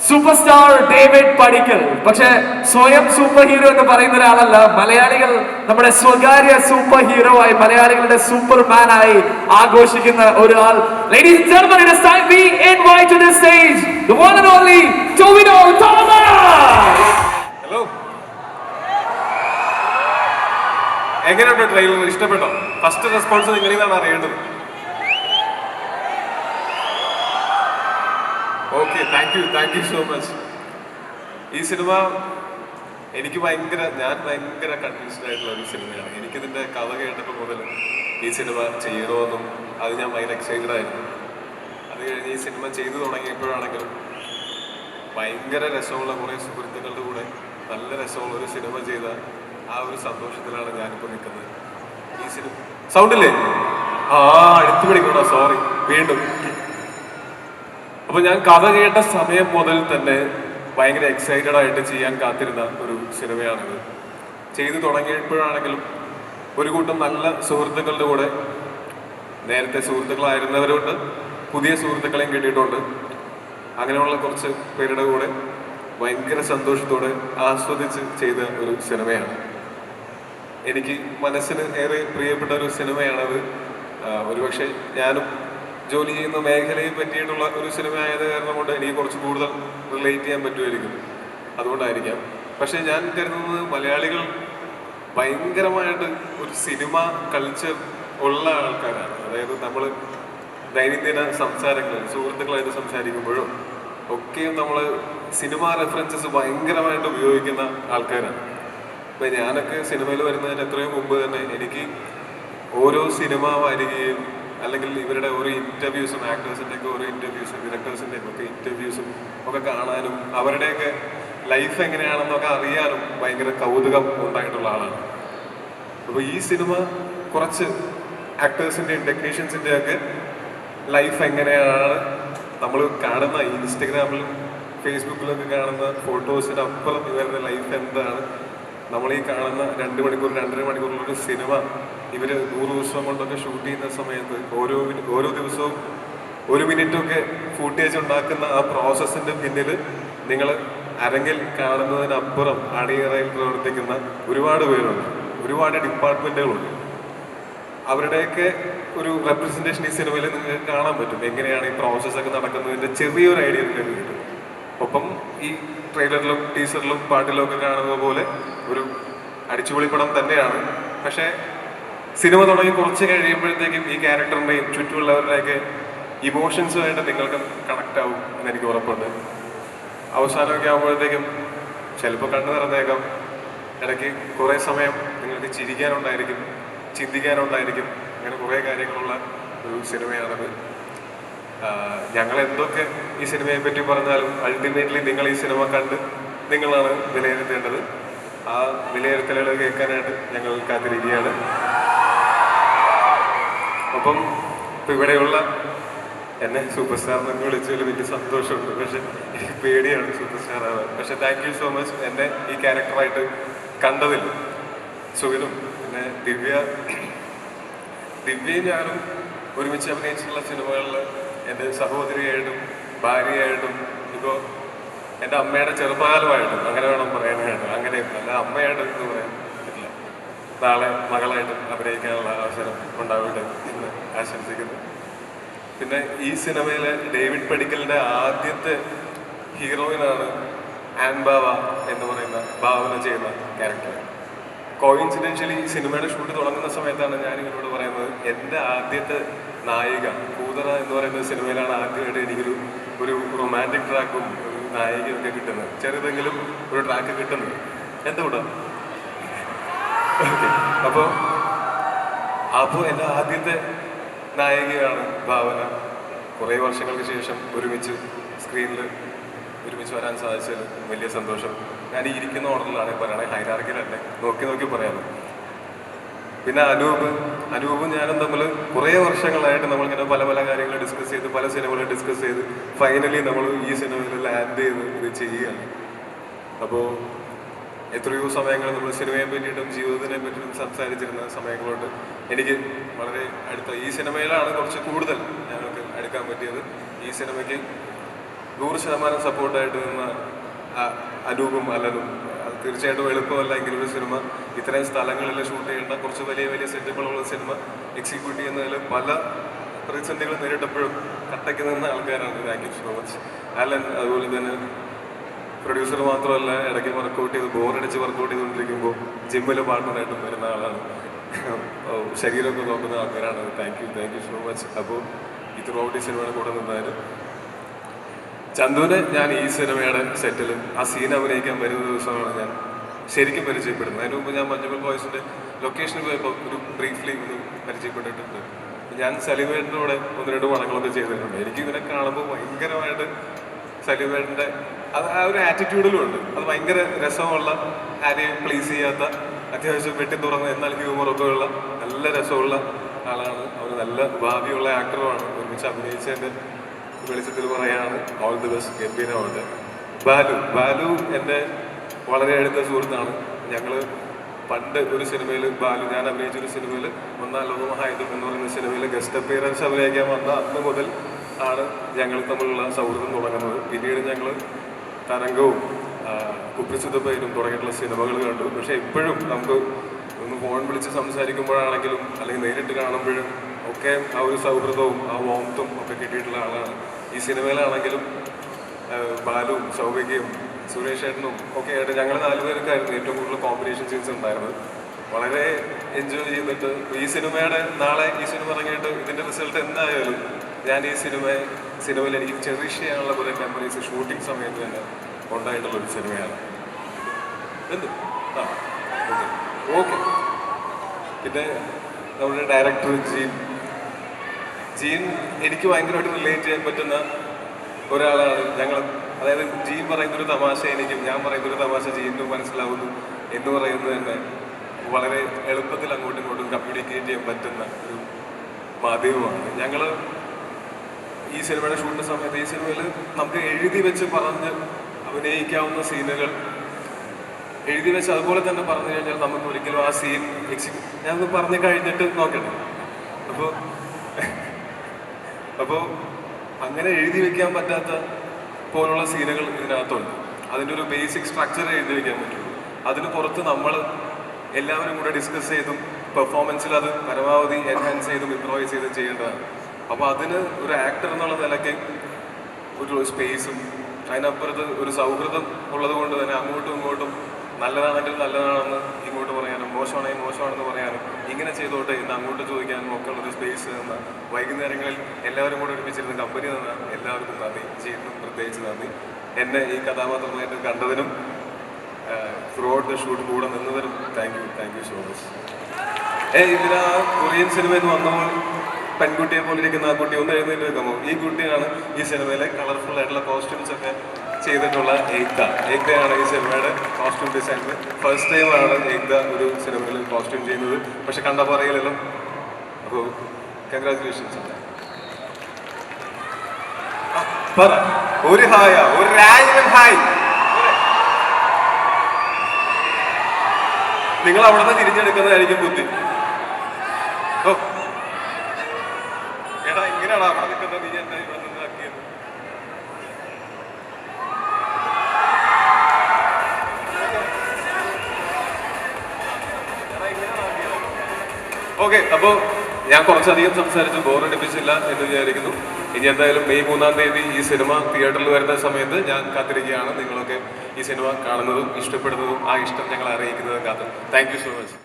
Super star David പടിക്കൽ. പക്ഷെ സ്വയം സൂപ്പർ ഹീറോ എന്ന് പറയുന്ന ഒരാളല്ല. മലയാളികൾ നമ്മുടെ സ്വകാര്യ സൂപ്പർ ഹീറോ ആയി, മലയാളികളുടെ സൂപ്പർമാനായി ആഘോഷിക്കുന്ന ഒരാൾ. Ladies and gentlemen, it is time we invite to the stage the one and only Tobino Thomas. Hello, എങ്ങനെയുണ്ട് ട്രെയിലർ? ഇഷ്ടപ്പെട്ടോ? ഫസ്റ്റ് റെസ്പോൺസ് നിങ്ങളിൽ നിന്നാണ് അറിയേണ്ടത്. Okay, thank you so much. ഈ സിനിമ ഞാൻ ഭയങ്കര കൺഫ്യൂസ്ഡ് ആയിട്ടുള്ള ഒരു സിനിമയാണ്. എനിക്കിതിൻ്റെ കഥ കേട്ടപ്പോൾ മുതൽ ഈ സിനിമ ചെയ്യണമെന്നും അത് ഞാൻ ഭയങ്കര എക്സൈറ്റഡ് ആയിരുന്നു. അത് കഴിഞ്ഞ് ഈ സിനിമ ചെയ്തു തുടങ്ങിയപ്പോഴാണെങ്കിലും ഭയങ്കര രസമുള്ള കുറേ സുഹൃത്തുക്കളുടെ കൂടെ നല്ല രസമുള്ള ഒരു സിനിമ ചെയ്ത ആ ഒരു സന്തോഷത്തിലാണ് ഞാനിപ്പോൾ നിൽക്കുന്നത്. ഈ സിനിമ സൗണ്ടില്ലേ? അടുത്ത് പിടിക്കണോ? സോറി വീണ്ടും. അപ്പോൾ ഞാൻ കഥ കേട്ട സമയം മുതൽ തന്നെ ഭയങ്കര എക്സൈറ്റഡ് ആയിട്ട് ചെയ്യാൻ കാത്തിരുന്ന ഒരു സിനിമയാണിത്. ചെയ്തു തുടങ്ങിയപ്പോഴാണെങ്കിലും ഒരു കൂട്ടം നല്ല സുഹൃത്തുക്കളുടെ കൂടെ, നേരത്തെ സുഹൃത്തുക്കളായിരുന്നവരുണ്ട്, പുതിയ സുഹൃത്തുക്കളെയും കിട്ടിയിട്ടുണ്ട്. അങ്ങനെയുള്ള കുറച്ച് പേരുടെ കൂടെ ഭയങ്കര സന്തോഷത്തോടെ ആസ്വദിച്ച് ചെയ്ത ഒരു സിനിമയാണ്. എനിക്ക് മനസ്സിന് ഏറെ പ്രിയപ്പെട്ട ഒരു സിനിമയാണത്. ഒരുപക്ഷെ ഞാനും ജോലി ചെയ്യുന്ന മേഖലയെ പറ്റിയിട്ടുള്ള ഒരു സിനിമ ആയത് കാരണം കൊണ്ട് എനിക്ക് കുറച്ച് കൂടുതൽ റിലേറ്റ് ചെയ്യാൻ പറ്റുമായിരിക്കും, അതുകൊണ്ടായിരിക്കാം. പക്ഷെ ഞാൻ കരുതുന്നത് മലയാളികൾ ഭയങ്കരമായിട്ട് ഒരു സിനിമ കൾച്ചർ ഉള്ള ആൾക്കാരാണ്. അതായത് നമ്മൾ ദൈനംദിന സംസാരങ്ങളിൽ സുഹൃത്തുക്കളായിട്ട് സംസാരിക്കുമ്പോഴും ഒക്കെയും നമ്മൾ സിനിമ റെഫറൻസസ് ഭയങ്കരമായിട്ട് ഉപയോഗിക്കുന്ന ആൾക്കാരാണ്. ഇപ്പം ഞാനൊക്കെ സിനിമയിൽ വരുന്നതിന് എത്രയോ മുമ്പ് തന്നെ എനിക്ക് ഓരോ സിനിമ വരികയും അല്ലെങ്കിൽ ഇവരുടെ ഓരോ ഇൻ്റർവ്യൂസും, ആക്ടേഴ്സിൻ്റെ ഒക്കെ ഓരോ ഇൻ്റർവ്യൂസും, ഡയറക്ടേഴ്സിൻ്റെ ഒക്കെ ഇൻ്റർവ്യൂസും ഒക്കെ കാണാനും അവരുടെയൊക്കെ ലൈഫ് എങ്ങനെയാണെന്നൊക്കെ അറിയാനും ഭയങ്കര കൗതുകം ഉണ്ടായിട്ടുള്ള ആളാണ്. അപ്പോൾ ഈ സിനിമ കുറച്ച് ആക്ടേഴ്സിൻ്റെയും ടെക്നീഷ്യൻസിൻ്റെ ഒക്കെ ലൈഫ് എങ്ങനെയാണ് നമ്മൾ കാണുന്ന ഇൻസ്റ്റഗ്രാമിലും ഫേസ്ബുക്കിലൊക്കെ കാണുന്ന ഫോട്ടോസിന് അപ്പുറം ഇവരുടെ ലൈഫ് എന്താണ്, നമ്മൾ ഈ കാണുന്ന 2 മണിക്കൂർ 2.5 മണിക്കൂറിലൊരു സിനിമ ഇവർ 100 ദിവസം കൊണ്ടൊക്കെ ഷൂട്ട് ചെയ്യുന്ന സമയത്ത് ഓരോ ദിവസവും 1 മിനിറ്റൊക്കെ ഫൂട്ടേജ് ഉണ്ടാക്കുന്ന ആ പ്രോസസ്സിൻ്റെ പിന്നിൽ നിങ്ങൾ അരങ്ങിൽ കാണുന്നതിനപ്പുറം അണിയറയിൽ പ്രവർത്തിക്കുന്ന ഒരുപാട് പേരുണ്ട്, ഒരുപാട് ഡിപ്പാർട്ട്മെൻറ്റുകളുണ്ട്. അവരുടെയൊക്കെ ഒരു റെപ്രസെൻറ്റേഷൻ ഈ സിനിമയിൽ നിങ്ങൾക്ക് കാണാൻ പറ്റും. എങ്ങനെയാണ് ഈ പ്രോസസ്സൊക്കെ നടക്കുന്നതിൻ്റെ ചെറിയൊരു ഐഡിയ നിങ്ങൾക്ക് കിട്ടും. ഒപ്പം ഈ ട്രെയിലറിലും ടീസറിലും പാട്ടിലും ഒക്കെ കാണുന്ന പോലെ ഒരു അടിച്ചുപൊളിപ്പടം തന്നെയാണ്. പക്ഷേ സിനിമ തുടങ്ങി കുറച്ച് കഴിയുമ്പോഴത്തേക്കും ഈ ക്യാരക്ടറിൻ്റെയും ചുറ്റുമുള്ളവരുടെയൊക്കെ ഇമോഷൻസുമായിട്ട് നിങ്ങൾക്ക് കണക്റ്റ് ആവും എന്നെനിക്ക് ഉറപ്പുണ്ട്. അവസാനമൊക്കെ ആകുമ്പോഴത്തേക്കും ചിലപ്പോൾ കണ്ണു നിറഞ്ഞേക്കാം, ഇടയ്ക്ക് കുറേ സമയം നിങ്ങൾക്ക് ചിരിക്കാനുണ്ടായിരിക്കും, ചിന്തിക്കാനുണ്ടായിരിക്കും. അങ്ങനെ കുറേ കാര്യങ്ങളുള്ള ഒരു സിനിമയാണത്. ഞങ്ങൾ എന്തൊക്കെ ഈ സിനിമയെ പറ്റി പറഞ്ഞാലും അൾട്ടിമേറ്റ്ലി നിങ്ങൾ ഈ സിനിമ കണ്ട് നിങ്ങളാണ് വിലയിരുത്തേണ്ടത്. ആ വിലയിരുത്തലുകൾ കേൾക്കാനായിട്ട് ഞങ്ങൾ കാത്തിരിക്കുകയാണ്. ഒപ്പം ഇപ്പം ഇവിടെയുള്ള എന്നെ സൂപ്പർ സ്റ്റാർ എന്നൊക്കെ വിളിച്ചതിൽ വലിയ സന്തോഷമുണ്ട്. പക്ഷെ എനിക്ക് പേടിയാണ് സൂപ്പർ സ്റ്റാർ ആവാൻ. പക്ഷെ താങ്ക് യു സോ മച്ച് എന്നെ ഈ ക്യാരക്ടറായിട്ട് കണ്ടതിൽ. സുഖിനും പിന്നെ ദിവ്യയും ഞാനും ഒരുമിച്ച് അഭിനയിച്ചിട്ടുള്ള സിനിമകളിൽ എൻ്റെ സഹോദരിയായിട്ടും ഭാര്യയായിട്ടും ഇപ്പോൾ എൻ്റെ അമ്മയുടെ ചെറുപ്പകാലമായിട്ടും അങ്ങനെ വേണം പറയാനായിട്ട്, അങ്ങനെ അല്ല അമ്മയായിട്ട് എന്ന് പറയാൻ പറ്റില്ല. നാളെ മകളായിട്ടും അഭിനയിക്കാനുള്ള അവസരം ഉണ്ടാവട്ടെ എന്ന് ആശംസിക്കുന്നു. പിന്നെ ഈ സിനിമയിലെ ഡേവിഡ് പടിക്കലിൻ്റെ ആദ്യത്തെ ഹീറോയിനാണ് ആൻ ബാവ എന്ന് പറയുന്ന ഭാവന ചെയ്യുന്ന ക്യാരക്ടർ. കോയിൻസിഡൻഷ്യലി ഈ സിനിമയുടെ ഷൂട്ട് തുടങ്ങുന്ന സമയത്താണ് ഞാൻ ഇവരോട് പറയുന്നത് എൻ്റെ ആദ്യത്തെ നായിക കൂതറ എന്ന് പറയുന്ന സിനിമയിലാണ് ആദ്യമായിട്ട് എനിക്കൊരു റൊമാൻറ്റിക് ട്രാക്കും ഒരു നായികയൊക്കെ കിട്ടുന്നത്, ചെറുതെങ്കിലും ഒരു ട്രാക്ക് കിട്ടുന്നത്. എന്തുകൊണ്ടാണ്? ഓക്കെ, അപ്പോൾ എൻ്റെ ആദ്യത്തെ നായികയാണ് ഭാവന. കുറേ വർഷങ്ങൾക്ക് ശേഷം ഒരുമിച്ച് സ്ക്രീനിൽ ഒരുമിച്ച് വരാൻ സാധിച്ചതിൽ വലിയ സന്തോഷം. ഞാൻ ഈ ഇരിക്കുന്ന ഓർഡറിലാണ് പറയണേ, ഹൈറാർക്കിലല്ലേ, നോക്കി പറയാമോ. പിന്നെ അനൂപും ഞാനും തമ്മിൽ കുറേ വർഷങ്ങളായിട്ട് നമ്മളിങ്ങനെ പല കാര്യങ്ങൾ ഡിസ്കസ് ചെയ്ത് പല സിനിമകൾ ഡിസ്കസ് ചെയ്ത് ഫൈനലി നമ്മൾ ഈ സിനിമയിൽ ലാൻഡ് ചെയ്ത് ഇത് ചെയ്യുകയാണ്. അപ്പോൾ എത്രയോ സമയങ്ങൾ നമ്മൾ സിനിമയെ പറ്റിയിട്ടും ജീവിതത്തിനെ പറ്റിയിട്ടും സംസാരിച്ചിരുന്ന സമയങ്ങളുണ്ട്. എനിക്ക് വളരെ അടുത്ത ഈ സിനിമയിലാണ് കുറച്ച് കൂടുതൽ ഞങ്ങൾക്ക് അടുക്കാൻ പറ്റിയത്. ഈ സിനിമയ്ക്ക് 100% സപ്പോർട്ടായിട്ട് നിന്ന അനൂപും അല്ലനും, അത് തീർച്ചയായിട്ടും എളുപ്പമല്ല എങ്കിലും ഒരു സിനിമ ഇത്രയും സ്ഥലങ്ങളിൽ ഷൂട്ട് ചെയ്യേണ്ട കുറച്ച് വലിയ വലിയ സെറ്റുകളുള്ള സിനിമ എക്സിക്യൂട്ട് ചെയ്യുന്നതിൽ പല പ്രതിസന്ധികൾ നേരിട്ടപ്പോഴും കട്ടയ്ക്ക് നിന്ന ആൾക്കാരാണ്. Thank you so much Alan. അതുപോലെ തന്നെ പ്രൊഡ്യൂസർ മാത്രമല്ല, ഇടയ്ക്ക് വർക്കൗട്ട് ചെയ്ത് ബോറടിച്ച് വർക്കൗട്ട് ചെയ്തുകൊണ്ടിരിക്കുമ്പോൾ ജിമ്മിൽ പാർട്ട്ണറായിട്ടും വരുന്ന ആളാണ്. ശരീരമൊക്കെ നോക്കുന്ന ആൾക്കാരാണ്. Thank you so much. അപ്പോൾ ഈ ത്രൂ ഔട്ട് ഈ സിനിമയുടെ കൂടെ നിന്നാലും ചന്തുവിനെ ഞാൻ ഈ സിനിമയുടെ സെറ്റിൽ ആ സീൻ അഭിനയിക്കാൻ വരുന്ന ദിവസമാണ് ഞാൻ ശരിക്കും പരിചയപ്പെടുന്നത്. അതിന് മുമ്പ് ഞാൻ മഞ്ഞുമൽ ബോയ്സിൻ്റെ ലൊക്കേഷനിൽ പോയപ്പോൾ ഒരു ബ്രീഫ്ലി ഒന്ന് പരിചയപ്പെട്ടിട്ടുണ്ട്. ഞാൻ സലീമേട്ടൻ്റെ കൂടെ 1-2 പടങ്ങളൊക്കെ ചെയ്തിട്ടുണ്ട്. എനിക്ക് ഇതിനെ കാണുമ്പോൾ ഭയങ്കരമായിട്ട് സലീമേട്ടൻ്റെ അത് ആ ഒരു ആറ്റിറ്റ്യൂഡിലും ഉണ്ട്. അത് ഭയങ്കര രസമുള്ള, ആരെയും പ്ലീസ് ചെയ്യാത്ത, അത്യാവശ്യം വെട്ടി തുറന്ന് എന്നാൽ ഹ്യൂമറൊക്കെ ഉള്ള നല്ല രസമുള്ള ആളാണ്. അവർ നല്ല ഭാവിയുള്ള ആക്ടറുമാണ്. ഒരുമിച്ച് അഭിനയിച്ചതിൻ്റെ വെളിച്ചത്തിൽ പറയാണ് ഓൾ ദി ബെസ്റ്റ്. ഗംഭീരമുണ്ട്. ബാലു എൻ്റെ വളരെ അടുത്ത സുഹൃത്താണ്. ഞങ്ങൾ പണ്ട് ഒരു സിനിമയിൽ ഞാൻ അഭിനയിച്ചൊരു സിനിമയിൽ 1-ാം ലോകമഹായുദ്ധം എന്ന് പറയുന്ന സിനിമയിൽ ഗസ്റ്റ് അപ്പിയറൻസ് അഭിനയിക്കാൻ വന്ന അന്ന് മുതൽ ആണ് ഞങ്ങൾ തമ്മിലുള്ള സൗഹൃദം തുടങ്ങുന്നത്. പിന്നീട് ഞങ്ങൾ തരംഗവും കുപ്രസിദ്ധപ്പയിലും തുടങ്ങിയിട്ടുള്ള സിനിമകൾ കണ്ടു. പക്ഷെ ഇപ്പോഴും നമുക്ക് ഒന്ന് ഫോൺ വിളിച്ച് സംസാരിക്കുമ്പോഴാണെങ്കിലും അല്ലെങ്കിൽ നേരിട്ട് കാണുമ്പോഴും ഒക്കെ ആ ഒരു സൗഹൃദവും ആ വോംത്തും ഒക്കെ കിട്ടിയിട്ടുള്ള ആളാണ്. ഈ സിനിമയിലാണെങ്കിലും ബാലുവും സൗഭികയും സുരേഷ് ഏട്ടനും ഒക്കെ ആയിട്ട് ഞങ്ങൾ 4 പേർക്കായിരുന്നു ഏറ്റവും കൂടുതൽ കോമ്പിനേഷൻ സീൻസ് ഉണ്ടായിരുന്നത്. വളരെ എൻജോയ് ചെയ്തിട്ട് ഈ സിനിമയുടെ നാളെ ഈ സിനിമ ഇറങ്ങിയിട്ട് ഇതിൻ്റെ റിസൾട്ട് എന്തായാലും ഞാൻ ഈ സിനിമയിൽ എനിക്ക് ചെറിഷ് ചെയ്യാനുള്ള കുറേ മെമ്മറീസ് ഷൂട്ടിംഗ് സമയത്ത് തന്നെ ഉണ്ടായിട്ടുള്ളൊരു സിനിമയാണ്. എന്ത് ഓക്കെ. പിന്നെ നമ്മുടെ ഡയറക്ടർ ജീൻ എനിക്ക് ഭയങ്കരമായിട്ട് റിലേറ്റ് ചെയ്യാൻ പറ്റുന്ന ഒരാളാണ്. അതായത് ജീൻ പറയുന്നൊരു തമാശ എനിക്കും, ഞാൻ പറയുന്നൊരു തമാശ ജീനും മനസ്സിലാവുന്നു എന്ന് പറയുന്നത് തന്നെ വളരെ എളുപ്പത്തിൽ അങ്ങോട്ടും ഇങ്ങോട്ടും കമ്മ്യൂണിക്കേറ്റ് ചെയ്യാൻ പറ്റുന്ന ഒരു മാധ്യമമാണ്. ഞങ്ങൾ ഈ സിനിമയുടെ ഷൂട്ടിൻ്റെ സമയത്ത് ഈ സിനിമയിൽ നമുക്ക് എഴുതി വെച്ച് പറഞ്ഞ് അഭിനയിക്കാവുന്ന സീനുകൾ എഴുതി വെച്ച് അതുപോലെ തന്നെ പറഞ്ഞു കഴിഞ്ഞാൽ നമുക്ക് ഒരിക്കലും ആ സീൻ ഞാനത് പറഞ്ഞു കഴിഞ്ഞിട്ട് നോക്കട്ടെ. അപ്പോൾ അങ്ങനെ എഴുതി വെക്കാൻ പറ്റാത്ത പോലുള്ള സീനുകൾ ഇതിനകത്തുണ്ട്. അതിൻ്റെ ഒരു ബേസിക് സ്ട്രക്ചർ എഴുതി വെക്കാൻ പറ്റുള്ളൂ. അതിന് പുറത്ത് നമ്മൾ എല്ലാവരും കൂടെ ഡിസ്കസ് ചെയ്തും പെർഫോമൻസിൽ അത് പരമാവധി എൻഹാൻസ് ചെയ്തും ഇംപ്രൂവൈസ് ചെയ്തും ചെയ്യേണ്ടതാണ്. അപ്പോൾ അതിന് ഒരു ആക്ടർ എന്നുള്ള നിലയ്ക്ക് ഒരു സ്പേസും അതിനപ്പുറത്ത് ഒരു സൗഹൃദം ഉള്ളത് കൊണ്ട് തന്നെ അങ്ങോട്ടും ഇങ്ങോട്ടും നല്ലതാണെങ്കിൽ നല്ലതാണെന്ന് ഇങ്ങോട്ട് പറയാനും മോശമാണെങ്കിൽ മോശമാണെന്ന് പറയാനും ഇങ്ങനെ ചെയ്തോട്ടെ എന്ന് അങ്ങോട്ട് ചോദിക്കാനും ഒക്കെ ഉള്ളൊരു സ്പേസ് എന്ന വൈകുന്നേരങ്ങളിൽ എല്ലാവരും കൂടെ ഒരുമിച്ചിരുന്ന് കമ്പനി തന്ന എല്ലാവർക്കും നന്ദി. ചെയ്യുന്നു പ്രത്യേകിച്ച് നന്ദി. എന്നെ ഈ കഥാപാത്രമായിട്ട് കണ്ടതിനും ത്രൂ ഔട്ട് ദ ഷൂട്ട് കൂടെ നിന്നതിനും താങ്ക് യു സോ മച്ച്. ഇതിനാ കൊറിയൻ സിനിമയിൽ നിന്ന് വന്നപ്പോൾ പെൺകുട്ടിയെ പോലെ ഇരിക്കുന്ന ആ കുട്ടി ഒന്ന് എഴുന്നേറ്റ് വെക്കുമ്പോൾ ഈ കുട്ടിയാണ് ഈ സിനിമയിലെ കളർഫുൾ ആയിട്ടുള്ള കോസ്റ്റ്യൂംസ് ഒക്കെ ചെയ്തിട്ടുള്ള ഏക്തയാണ് ഈ സിനിമയുടെ കോസ്റ്റ്യൂം ഡിസൈനർ. ഫസ്റ്റ് ടൈമാണ് ഏക്ത ഒരു സിനിമയിൽ കോസ്റ്റ്യൂം ചെയ്യുന്നത്. പക്ഷെ കണ്ട പറയില്ലല്ലോ. അപ്പോൾ കൺഗ്രാറ്റുലേഷൻസ്. പറ ഒരു ഹായ ഒരു ഹായ്. നിങ്ങൾ അവിടെ നിന്ന് തിരിഞ്ഞെടുക്കുന്നതായിരിക്കും ബുദ്ധി. ഓ എടാ ഇങ്ങനെയാണോ അവിടെ നിൽക്കുന്നത്? നീ എന്താ ഇവിടെ നിന്ന് ആക്കിയത്? ഓക്കെ. അപ്പോൾ ഞാൻ കുറച്ചധികം സംസാരിച്ച് ബോറടിപ്പിച്ചില്ല എന്ന് വിചാരിക്കുന്നു. ഇനി എന്തായാലും മെയ് 3-ാം തീയതി ഈ സിനിമ തിയേറ്ററിൽ വരുന്ന സമയത്ത് ഞാൻ കാത്തിരിക്കുകയാണ്. നിങ്ങളൊക്കെ ഈ സിനിമ കാണുന്നതും ഇഷ്ടപ്പെടുന്നതും ആ ഇഷ്ടം ഞങ്ങൾ അറിയിക്കുന്നതും കാത്ത്. Thank you so much.